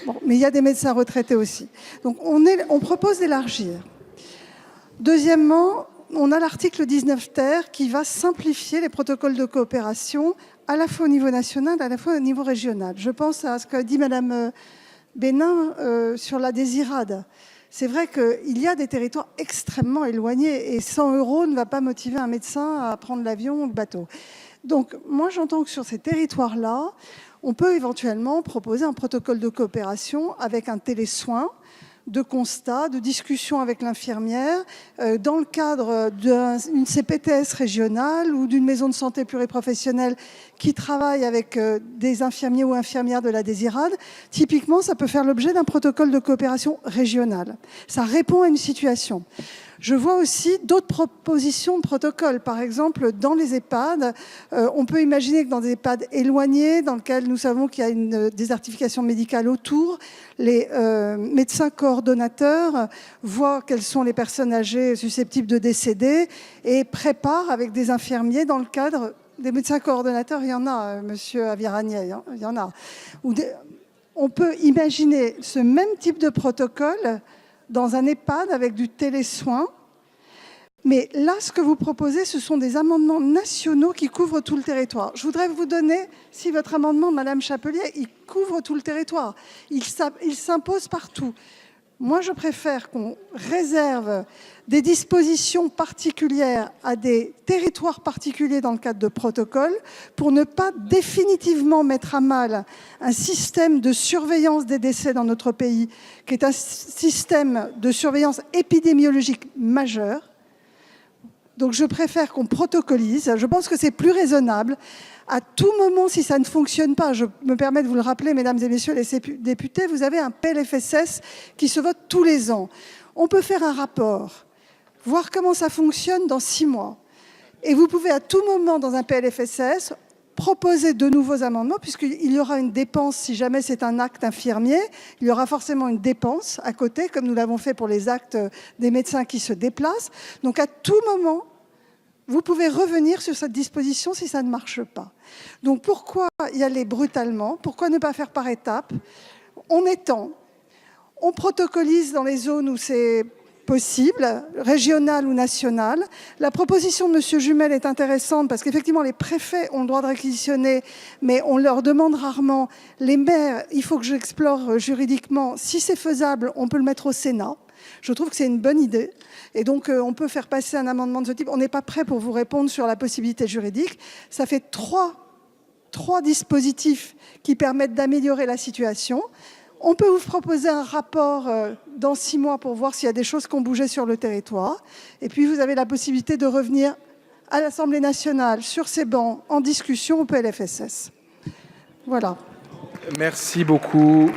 Bon, mais il y a des médecins retraités aussi. Donc on propose d'élargir. Deuxièmement, on a l'article 19 ter qui va simplifier les protocoles de coopération à la fois au niveau national, à la fois au niveau régional. Je pense à ce qu'a dit Madame Bénin sur la désirade. C'est vrai qu'il y a des territoires extrêmement éloignés et 100 € ne va pas motiver un médecin à prendre l'avion ou le bateau. Donc moi j'entends que sur ces territoires-là, on peut éventuellement proposer un protocole de coopération avec un télésoin, de constat, de discussion avec l'infirmière, dans le cadre d'une CPTS régionale ou d'une maison de santé pluriprofessionnelle qui travaille avec des infirmiers ou infirmières de la désirade. Typiquement, ça peut faire l'objet d'un protocole de coopération régionale. Ça répond à une situation. Je vois aussi d'autres propositions de protocole. Par exemple, dans les EHPAD, on peut imaginer que dans des EHPAD éloignés, dans lesquels nous savons qu'il y a une désertification médicale autour, les médecins coordonnateurs voient quelles sont les personnes âgées susceptibles de décéder et préparent avec des infirmiers dans le cadre des médecins coordonnateurs. Il y en a, monsieur Aviragnet, il y en a. On peut imaginer ce même type de protocole dans un EHPAD avec du télésoin. Mais là, ce que vous proposez, ce sont des amendements nationaux qui couvrent tout le territoire. Je voudrais vous donner, si votre amendement, Madame Chapelier, il couvre tout le territoire. Il s'impose partout. Moi, je préfère qu'on réserve des dispositions particulières à des territoires particuliers dans le cadre de protocoles pour ne pas définitivement mettre à mal un système de surveillance des décès dans notre pays, qui est un système de surveillance épidémiologique majeur. Donc je préfère qu'on protocolise. Je pense que c'est plus raisonnable. À tout moment, si ça ne fonctionne pas, je me permets de vous le rappeler, mesdames et messieurs les députés, vous avez un PLFSS qui se vote tous les ans. On peut faire un rapport, voir comment ça fonctionne dans 6 mois. Et vous pouvez à tout moment, dans un PLFSS, proposer de nouveaux amendements, puisqu'il y aura une dépense, si jamais c'est un acte infirmier, il y aura forcément une dépense à côté, comme nous l'avons fait pour les actes des médecins qui se déplacent. Donc à tout moment, vous pouvez revenir sur cette disposition si ça ne marche pas. Donc pourquoi y aller brutalement? Pourquoi ne pas faire par étapes? On étend, on protocolise dans les zones où c'est possible, régional ou national. La proposition de M. Jumel est intéressante parce qu'effectivement, les préfets ont le droit de réquisitionner, mais on leur demande rarement. Les maires, il faut que j'explore juridiquement. Si c'est faisable, on peut le mettre au Sénat. Je trouve que c'est une bonne idée. Et donc, on peut faire passer un amendement de ce type. On n'est pas prêt pour vous répondre sur la possibilité juridique. Ça fait trois dispositifs qui permettent d'améliorer la situation. On peut vous proposer un rapport dans 6 mois pour voir s'il y a des choses qui ont bougé sur le territoire. Et puis, vous avez la possibilité de revenir à l'Assemblée nationale, sur ces bancs, en discussion au PLFSS. Voilà. Merci beaucoup.